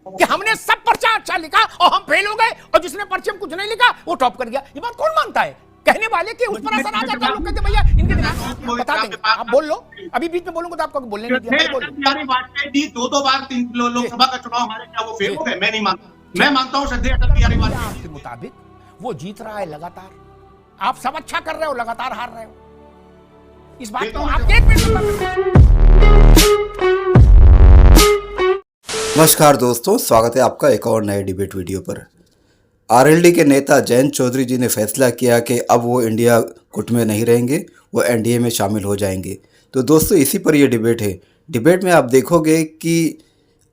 कि हमने सब पर्चा अच्छा लिखा और हम फेल हो गए, और जिसने पर्चे में कुछ नहीं लिखा वो टॉप कर गया। ये बात कौन मानता है? कहने वाले के उस पर असर आ जाता है। लोग कहते भैया इनके दिमाग बता देंगे, आप बोल लो। अभी बीच में बोलूंगा तो आपको बोलने नहीं दिया। अटल बिहारी वाजपेयी जी दो बार लोकसभा का चुनाव हमारे, क्या वो फेल हो गए? मैं नहीं मानता। मैं मानता हूं श्रद्धेय अटल बिहारी वाजपेयी आपके मुताबिक वो जीत रहा है लगातार, आप सब अच्छा कर रहे हो, लगातार हार रहे हो। इस बात को आप एक मिनट। नमस्कार दोस्तों, स्वागत है आपका एक और नए डिबेट वीडियो पर। आरएलडी के नेता जयंत चौधरी जी ने फैसला किया कि अब वो इंडिया गुट में नहीं रहेंगे, वो एनडीए में शामिल हो जाएंगे। तो दोस्तों इसी पर ये डिबेट है। डिबेट में आप देखोगे कि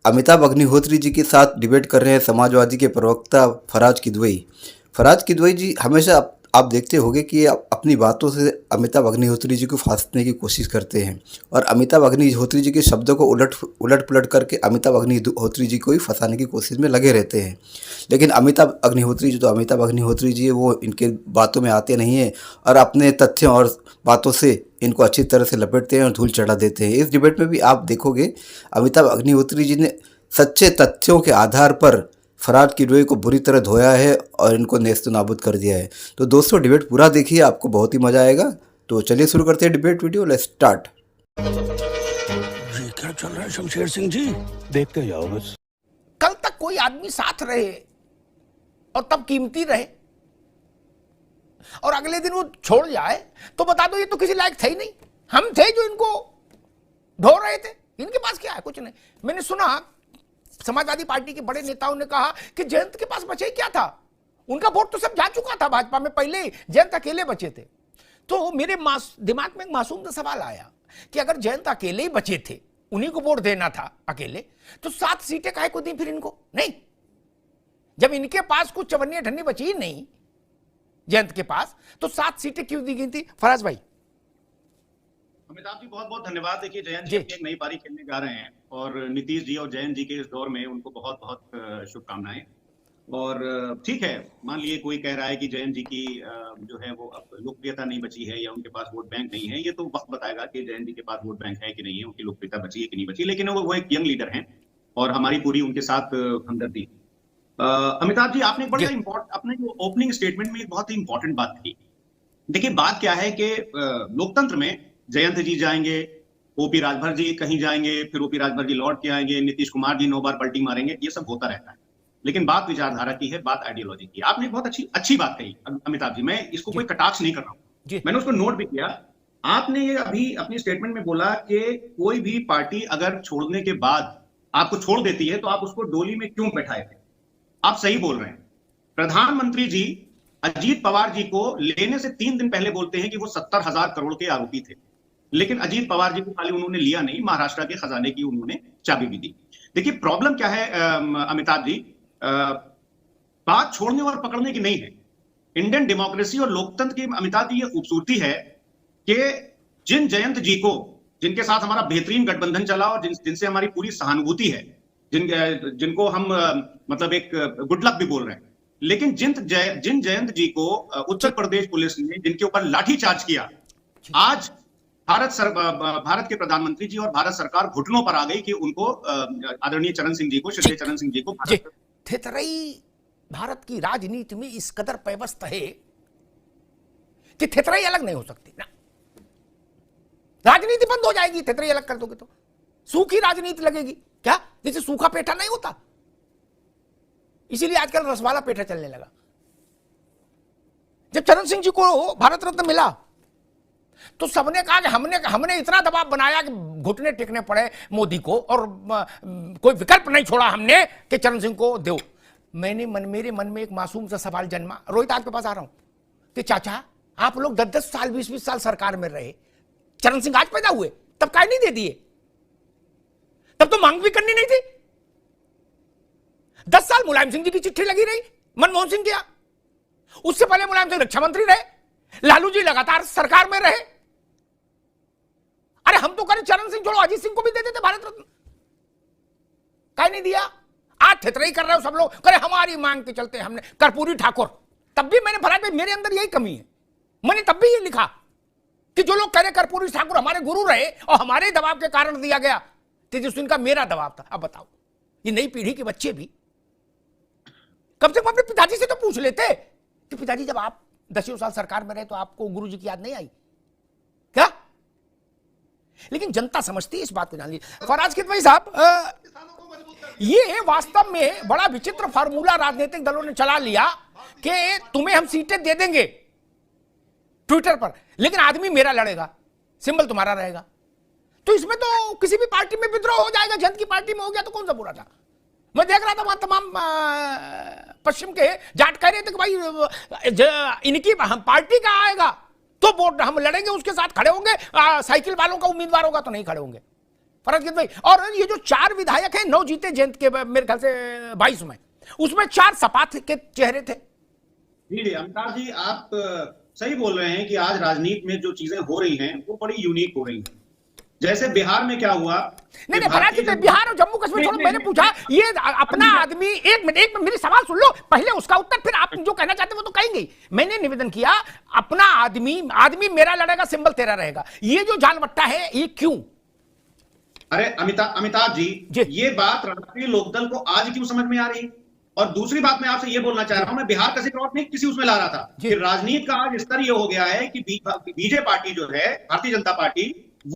अमिताभ अग्निहोत्री जी के साथ डिबेट कर रहे हैं समाजवादी के प्रवक्ता फराज किदवई। फराज किदवई जी हमेशा आप देखते होंगे कि अपनी बातों से अमिताभ अग्निहोत्री जी को फांसने की कोशिश करते हैं, और अमिताभ अग्निहोत्री जी के शब्दों को उलट पुलट करके अमिताभ अग्निहोत्री जी को ही फंसाने की कोशिश में लगे रहते हैं। लेकिन अमिताभ अग्निहोत्री जी तो अमिताभ अग्निहोत्री जी है, वो इनके बातों में आते नहीं हैं और अपने तथ्यों और बातों से इनको अच्छी तरह से लपेटते हैं और धूल चढ़ा देते हैं। इस डिबेट में भी आप देखोगे अमिताभ अग्निहोत्री जी ने सच्चे तथ्यों के आधार पर फराज किदवई को बुरी तरह धोया है और इनको नेस्त नाबूद कर दिया है। तो दोस्तों डिबेट पूरा देखिए, आपको बहुत ही मजा आएगा। तो चलिए शुरू करते हैं डिबेट वीडियो, लेट्स स्टार्ट। ये क्या चल रहा है शमशेर सिंह जी? देखते जाओ बस। कल तक कोई आदमी साथ रहे और तब कीमती रहे, और अगले दिन वो छोड़ जाए तो बता दो ये तो किसी लायक थे ही नहीं। हम थे जो इनको ढो रहे थे, इनके पास क्या है? कुछ नहीं। मैंने सुना समाजवादी पार्टी के बड़े नेताओं ने कहा कि जयंत के पास बचे क्या था, उनका वोट तो सब जा चुका था भाजपा में, पहले ही जयंत अकेले बचे थे। तो मेरे दिमाग में एक मासूम सा सवाल आया कि अगर जयंत अकेले ही बचे थे, उन्हीं को वोट देना था अकेले, तो 7 सीटें काहे को दी फिर इनको? नहीं, जब इनके पास कुछ चवन्नी ठन्नी बची ही नहीं जयंत के पास, तो 7 सीटें क्यों दी गई थी? फराज भाई। अमिताभ जी बहुत बहुत धन्यवाद। देखिए जयंत जी एक नई पारी खेलने जा रहे हैं, और नीतीश जी और जयंत जी के इस दौर में उनको बहुत बहुत शुभकामनाएं। और ठीक है, मान लिए कोई कह रहा है कि जयंत जी की जो है वो अब लोकप्रियता नहीं बची है या उनके पास वोट बैंक नहीं है। ये तो वक्त बताएगा कि जयंत जी के पास वोट बैंक है कि नहीं है, उनकी लोकप्रियता बची है कि नहीं बची। लेकिन वो एक यंग लीडर हैं और हमारी पूरी उनके साथ हमदर्दी। अमिताभ जी आपने बड़ा इंपॉर्टेंट, अपने जो ओपनिंग स्टेटमेंट में एक बहुत ही इंपॉर्टेंट बात की। देखिए बात क्या है कि लोकतंत्र में जयंत जी जाएंगे, ओपी राजभर जी कहीं जाएंगे, फिर ओपी राजभर जी लौट के आएंगे, नीतीश कुमार जी 9 बार पलटी मारेंगे, ये सब होता रहता है। लेकिन बात विचारधारा की है, बात आइडियोलॉजी की। आपने बहुत अच्छी बात कही अमिताभ जी, मैं इसको कोई कटाक्ष नहीं कर रहा हूं, मैंने उसको नोट भी किया। आपने ये अभी अपनी स्टेटमेंट में बोला कि कोई भी पार्टी अगर छोड़ने के बाद आपको छोड़ देती है तो आप उसको डोली में क्यों बैठाए थे। आप सही बोल रहे हैं। प्रधानमंत्री जी अजीत पवार जी को लेने से 3 दिन पहले बोलते हैं कि वो 70,000 करोड़ के आरोपी थे, लेकिन अजीत पवार जी को खाली उन्होंने लिया नहीं, महाराष्ट्र के खजाने की उन्होंने चाबी भी दी। देखिए प्रॉब्लम क्या है अमिताभ जी, बात छोड़ने और पकड़ने की नहीं है। इंडियन डेमोक्रेसी और लोकतंत्र की अमिताभ जी ये खूबसूरती है कि जिन जयंत जी को, जिनके साथ हमारा बेहतरीन गठबंधन चला और जिनसे हमारी पूरी सहानुभूति है, जिनको हम मतलब एक गुड लक भी बोल रहे हैं, लेकिन जिन जयंत जी को उत्तर प्रदेश पुलिस ने जिनके ऊपर लाठीचार्ज किया, आज भारत के प्रधानमंत्री जी और भारत सरकार घुटनों पर आ गई कि उनको आदरणीय चरण सिंह जी को, श्री चरण सिंह जी को थेथरई भारत की राजनीति में इस कदर पैवस्त है कि थेथरई अलग नहीं हो सकती ना। राजनीति बंद हो जाएगी, थेथरई अलग कर दोगे तो सूखी राजनीति लगेगी। क्या जैसे सूखा पेठा नहीं होता, इसीलिए आजकल रसवाला पेठा चलने लगा। जब चरण सिंह जी को भारत रत्न मिला तो सबने कहा कि हमने इतना दबाव बनाया कि घुटने टेकने पड़े मोदी को, और कोई विकल्प नहीं छोड़ा हमने कि चरण सिंह को दो। मेरे मन में एक मासूम सा सवाल जन्मा, रोहित आपके पास आ रहा हूं, कि चाचा आप लोग 10-10 साल 20-20 साल सरकार में रहे, चरण सिंह आज पैदा हुए, तब काय नहीं दे दिए? तब तो मांग भी करनी नहीं थी। 10 साल मुलायम सिंह जी की चिट्ठी लगी रही, मनमोहन सिंह किया, उससे पहले मुलायम सिंह रक्षा मंत्री रहे, लालू जी लगातार सरकार में रहे। अरे हम तो करें चरण सिंह छोड़ो, अजीत सिंह को भी दे देते भारत रत्न, काय नहीं दिया? आज थेथरई कर रहे हो सब लोग, करे हमारी मांग के चलते हमने कर्पूरी ठाकुर। तब भी मैंने फराज भाई, मेरे अंदर यही कमी है, मैंने तब भी ये लिखा कि जो लोग कह रहे कर्पूरी ठाकुर हमारे गुरु रहे और हमारे दबाव के कारण दिया गया, तेजस्वी का मेरा दबाव था। अब बताओ ये नई पीढ़ी के बच्चे भी कम से कम अपने पिताजी से तो पूछ लेते कि पिताजी जब आप 10 साल सरकार में रहे तो आपको गुरु जी की याद नहीं आई क्या? लेकिन जनता समझती है इस बात को। जान लीजिए फराज किदवई साहब, ये वास्तव में बड़ा विचित्र फार्मूला राजनीतिक दलों ने चला लिया कि तुम्हें हम सीटें दे देंगे ट्विटर पर, लेकिन आदमी मेरा लड़ेगा, सिंबल तुम्हारा रहेगा। तो इसमें तो किसी भी पार्टी में विद्रोह हो जाएगा। जन की पार्टी में हो गया तो कौन सा बुरा था? मैं देख रहा था वहां तमाम पश्चिम के जाट कह रहे थे कि भाई इनकी पार्टी का आएगा तो वोट हम लड़ेंगे, उसके साथ खड़े होंगे, साइकिल वालों का उम्मीदवार होगा तो नहीं खड़े होंगे। फराज किदवई, और ये जो 4 विधायक हैं 9 जीते जयंत के मेरे ख्याल से 22 में, उसमें 4 सपा के चेहरे थे। जी अमिताभ जी, आप सही बोल रहे हैं कि आज राजनीति में जो चीजें हो रही हैं वो बड़ी यूनिक हो रही हैं। जैसे बिहार में क्या हुआ, नहीं फराज किदवई, बिहार और जम्मू कश्मीर छोड़ो, मैंने पूछा ये अपना आदमी, एक मिनट मेरी सवाल सुन लो, पहले उसका उत्तर, फिर आप जो कहना चाहते हैं वो तो कहेंगे। मैंने निवेदन किया अपना आदमी मेरा लड़ेगा, सिंबल तेरा रहेगा, ये जो जालबट्टा है ये क्यों? अरे अमिताभ जी, ये बात राष्ट्रीय लोकदल को आज क्यों समझ में आ रही? और दूसरी बात मैं आपसे ये बोलना चाह रहा हूं, मैं बिहार का जिक्र नहीं किसी उसमें ला रहा था कि राजनीति का आज स्तर ये हो गया है कि बीजेपी पार्टी जो है, भारतीय जनता पार्टी,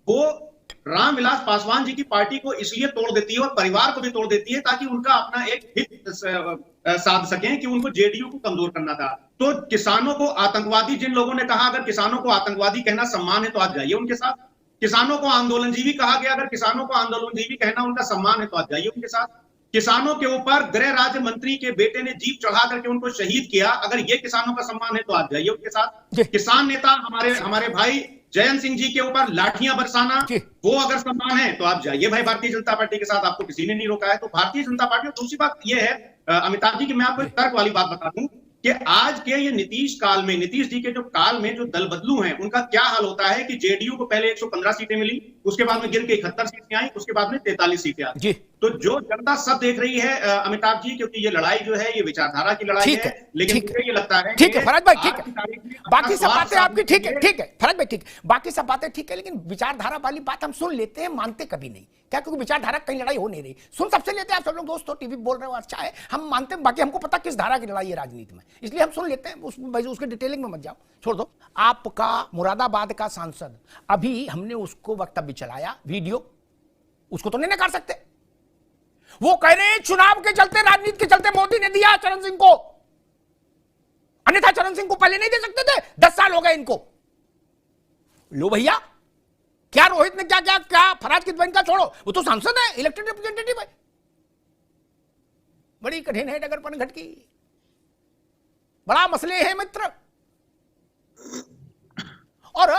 वो रामविलास पासवान जी की पार्टी को इसलिए तोड़ देती है और परिवार को भी तोड़ देती है ताकि उनका अपना एक हित साध सकें कि उनको जेडीयू को कमजोर करना था। तो किसानों को आतंकवादी, जिन लोगों ने कहा अगर किसानों को आतंकवादी कहना सम्मान है तो आज जाइए उनके साथ। किसानों को आंदोलनजीवी कहा गया, अगर किसानों को आंदोलनजीवी कहना उनका सम्मान है तो आज जाइए उनके साथ। किसानों के ऊपर गृह राज्य मंत्री के बेटे ने जीप चढ़ा करके उनको शहीद किया, अगर ये किसानों का सम्मान है तो आज जाइए उनके साथ। किसान नेता हमारे भाई जयंत सिंह जी के ऊपर लाठियां बरसाना, वो अगर सम्मान है तो आप जाइए भाई भारतीय जनता पार्टी के साथ, आपको किसी ने नहीं रोका है। तो भारतीय जनता पार्टी। और दूसरी बात यह है अमिताभ जी कि मैं आपको एक तर्क वाली बात बता दूं कि आज के ये नीतीश जी के जो काल में जो दल बदलू हैं, उनका क्या हाल होता है कि जेडीयू को पहले 115 सीटें मिली, उसके बाद में गिर के 71 सीटें आई, उसके बाद में 43 सीटें आई। तो जो जनता सब देख रही है अमिताभ जी, क्योंकि ये लड़ाई जो है ये विचारधारा की लड़ाई है, लेकिन मुझे ये लगता है ठीक है फराज भाई, ठीक है, बाकी सब बातें आपकी ठीक है, ठीक है फराज भाई, ठीक है, बाकी सब बातें ठीक है, लेकिन विचारधारा वाली बात हम सुन लेते हैं, मानते कभी नहीं क्या? क्योंकि विचारधारा कहीं लड़ाई हो नहीं रही, सुन सबसे लेते हैं। आप सब लोग दोस्तों टीवी बोल रहे हो, अच्छा है, हम मानते हैं, बाकी हमको पता किस धारा की लड़ाई है राजनीति में, इसलिए हम सुन लेते हैं, उसके डिटेलिंग में मत जाओ, छोड़ दो। आपका मुरादाबाद का सांसद, अभी हमने उसको वक्तव्य चलाया वीडियो, उसको तो नहीं नकार सकते। वो कह रहे हैं चुनाव के चलते, राजनीति के चलते मोदी ने दिया चरण सिंह को, अन्यथा चरण सिंह को पहले नहीं दे सकते थे, 10 साल हो गए इनको। लो भैया, क्या रोहित ने क्या क्या क्या फराज किदवई का छोड़ो, वो तो सांसद है, इलेक्टेड रिप्रेजेंटेटिव है। बड़ी कठिन है डगर पनघट की, बड़ा मसले है मित्र। और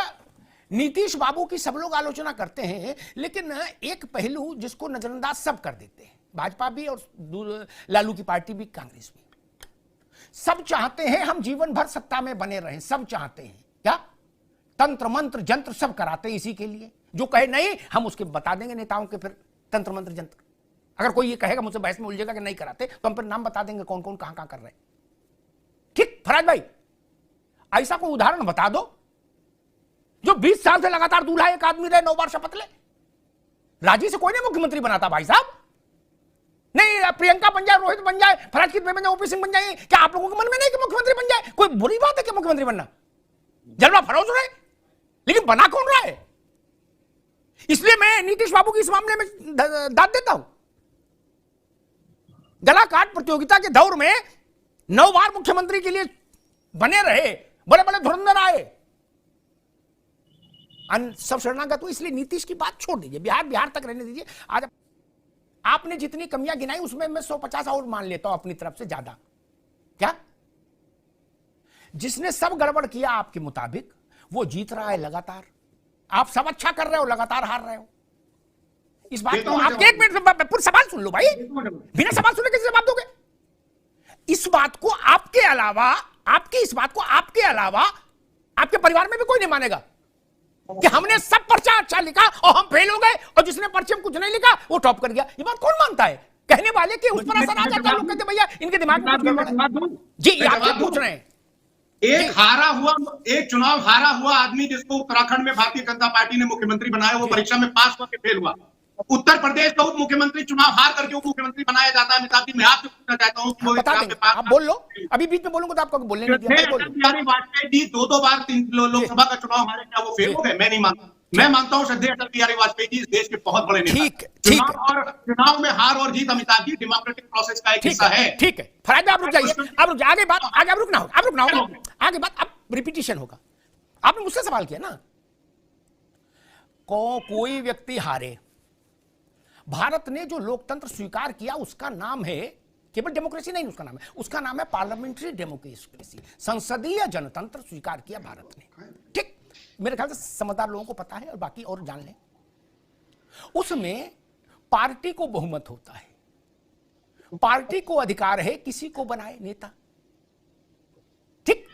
नीतीश बाबू की सब लोग आलोचना करते हैं, लेकिन एक पहलू जिसको नजरअंदाज सब कर देते हैं, भाजपा भी और लालू की पार्टी भी, कांग्रेस भी, सब चाहते हैं हम जीवन भर सत्ता में बने रहें, सब चाहते हैं क्या? तंत्र मंत्र जंत्र सब कराते हैं इसी के लिए। जो कहे नहीं, हम उसके बता देंगे नेताओं के फिर तंत्र मंत्र जंत्र। अगर कोई ये कहेगा, मुझसे बहस में उलझेगा कि नहीं कराते, तो हम फिर नाम बता देंगे कौन कौन कहां कहां कर रहे हैं। ठीक फराज भाई, ऐसा कोई उदाहरण बता दो जो 20 साल से लगातार दूल्हा एक आदमी रहे, 9 बार शपथ ले। राजी से कोई नहीं मुख्यमंत्री बनाता भाई साहब, नहीं प्रियंका बन जाए, रोहित बन जाए, फराज किदवई बन जाए, ओपी सिंह बन जाए, क्या आप लोगों के मन में नहीं कि मुख्यमंत्री बन जाए? कोई बुरी बात है क्या मुख्यमंत्री बनना? जलवा फरोज रहे, लेकिन बना कौन रहा है? इसलिए मैं नीतीश बाबू की इस मामले में दाद देता हूं। गला काट प्रतियोगिता के दौर में 9 बार मुख्यमंत्री के लिए बने रहे, बड़े बड़े धुरंधर आए, सब शरणागत हुए। इसलिए नीतीश की बात छोड़ दीजिए, बिहार तक रहने दीजिए। आज आपने जितनी कमियां गिनाई उसमें मैं 150 और मान लेता हूं अपनी तरफ से ज्यादा। क्या जिसने सब गड़बड़ किया आपके मुताबिक वो जीत रहा है लगातार, आप सब अच्छा कर रहे हो, लगातार हार रहे हो। इस बात को आप एक मिनट पूरा सवाल सुन लो भाई, बिना सवाल सुने कैसे जवाब दोगे? इस बात को आपके अलावा, इस बात को आपके अलावा आपके परिवार में भी कोई नहीं मानेगा कि हमने सब पर्चा अच्छा लिखा और हम फेल हो गए, और जिसने पर्चे में कुछ नहीं लिखा वो टॉप कर गया। ये बात कौन मानता है? कहने वाले कि उस पर असर आ जाता है, लोग कहते भैया इनके दिमाग में जी आप क्या पूछ रहे हैं? एक चुनाव हारा हुआ आदमी जिसको उत्तराखंड में भारतीय जनता पार्टी ने मुख्यमंत्री बनाया, वो परीक्षा में पास होकर फेल हुआ, उत्तर प्रदेश का उप मुख्यमंत्री चुनाव हार करके उप मुख्यमंत्री बनाया जाता है। अमिताभ जी, मैं आपसे पूछना चाहता हूँ कि वो बता देंगे, आप बोल लो, अभी बीच में बोलूंगा तो आपको बोलने नहीं दिया, अटल बिहारी वाजपेयी जी दो बार लोकसभा का चुनाव हारे, क्या वो फेल हो गए? मैं नहीं मानता। मैं मानता हूं श्रद्धेय अटल बिहारी वाजपेयी जी इस देश के बहुत बड़े नेता। ठीक है। चुनाव में हार और जीत अमिताभ जी डेमोक्रेटिक प्रोसेस का एक हिस्सा है। ठीक है, फराज आप रुक जाइए, आप रुक जाइए, आगे बात, आगे आप रुकना होगा, आगे बात अब रिपीटिशन होगा। आपने मुझसे सवाल किया ना, कोई व्यक्ति हारे, भारत ने जो लोकतंत्र स्वीकार किया उसका नाम है, केवल डेमोक्रेसी नहीं, उसका नाम है पार्लियामेंट्री डेमोक्रेसी, संसदीय जनतंत्र स्वीकार किया भारत ने। ठीक, मेरे ख्याल से समझदार लोगों को पता है, और बाकी और जान लें। उसमें पार्टी को बहुमत होता है, पार्टी को अधिकार है किसी को बनाए नेता। ठीक,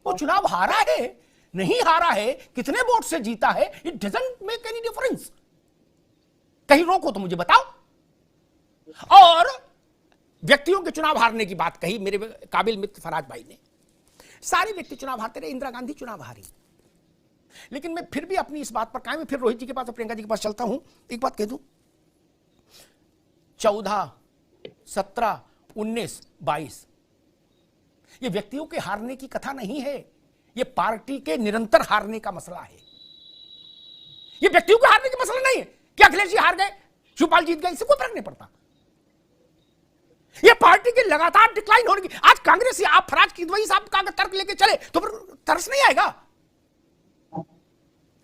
वो चुनाव हारा है, नहीं हारा है, कितने वोट से जीता है, it doesn't make any difference. कहीं रोको तो मुझे बताओ। और व्यक्तियों के चुनाव हारने की बात कही मेरे काबिल मित्र फराज भाई ने, सारे व्यक्ति चुनाव हारते रहे, इंदिरा गांधी चुनाव हारी, लेकिन मैं फिर भी अपनी इस बात पर कायम, फिर रोहित जी के पास और प्रियंका जी के पास चलता हूं। एक बात कह दूं, 14, 17, 19, 22 ये व्यक्तियों के हारने की कथा नहीं है, ये पार्टी के निरंतर हारने का मसला है। ये व्यक्तियों के हारने का मसला नहीं है कि अखिलेश जी हार गए, शिवपाल जीत गए, इससे कोई फर्क नहीं पड़ता। ये पार्टी के लगातार डिक्लाइन होने की, आज कांग्रेस या आप फराज किदवई साहब का अगर तर्क लेके चले तो फिर तरस नहीं आएगा।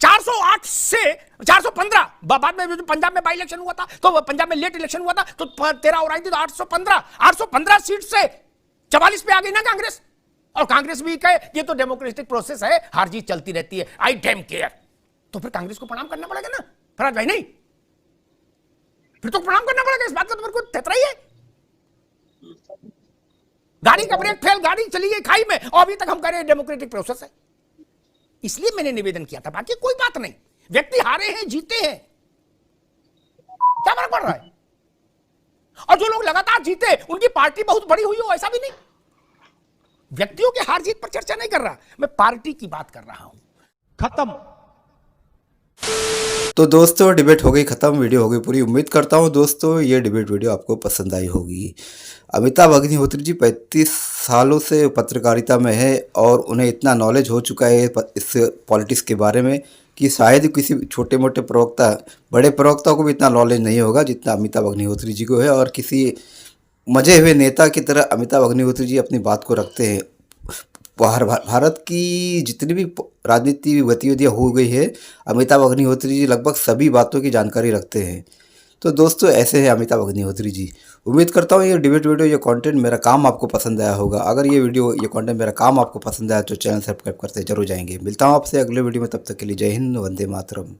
408 से 415, बाद में पंजाब में बाई इलेक्शन हुआ था, तो पंजाब में लेट इलेक्शन हुआ था, तो 13 और आई थी, तो 815 सीट से 44 पे आ गई ना कांग्रेस। और कांग्रेस भी कहे ये तो डेमोक्रेटिक प्रोसेस है, हार जीत चलती रहती है, आई डैम केयर। तो फिर कांग्रेस को प्रणाम करना पड़ेगा ना फराज भाई? नहीं, फिर तो प्रणाम करना पड़ेगा, इस बात का तो मेरे को तेतरा ही है। गाड़ी का ब्रेक फेल, गाड़ी चली गई खाई में, और अभी तक हम कह रहे हैं डेमोक्रेटिक प्रोसेस है। इसलिए मैंने निवेदन किया था, बाकी कोई बात नहीं, व्यक्ति हारे हैं जीते हैं, क्या फर्क पड़ रहा है? और जो लोग लगातार जीते उनकी पार्टी बहुत बड़ी हुई हो, ऐसा भी नहीं। व्यक्तियों के हार जीत पर चर्चा नहीं कर रहा, मैं पार्टी की बात कर रहा हूं। खत्म। तो दोस्तों डिबेट हो गई ख़त्म, वीडियो हो गई पूरी। उम्मीद करता हूँ दोस्तों ये डिबेट वीडियो आपको पसंद आई होगी। अमिताभ अग्निहोत्री जी 35 सालों से पत्रकारिता में है और उन्हें इतना नॉलेज हो चुका है इस पॉलिटिक्स के बारे में कि शायद किसी छोटे मोटे प्रवक्ता, बड़े प्रवक्ताओं को भी इतना नॉलेज नहीं होगा जितना अमिताभ अग्निहोत्री जी को है। और किसी मजे हुए नेता की तरह अमिताभ अग्निहोत्री जी अपनी बात को रखते हैं। भारत की जितनी भी राजनीति गतिविधियाँ हो गई है, अमिताभ अग्निहोत्री जी लगभग सभी बातों की जानकारी रखते हैं। तो दोस्तों ऐसे हैं अमिताभ अग्निहोत्री जी। उम्मीद करता हूँ ये डिबेट वीडियो, ये कंटेंट मेरा काम आपको पसंद आया होगा। अगर ये वीडियो, ये कंटेंट मेरा काम आपको पसंद आया तो चैनल सब्सक्राइब करते जरूर जाएंगे। मिलता हूँ आपसे अगले वीडियो में, तब तक के लिए जय हिंद, वंदे मातरम।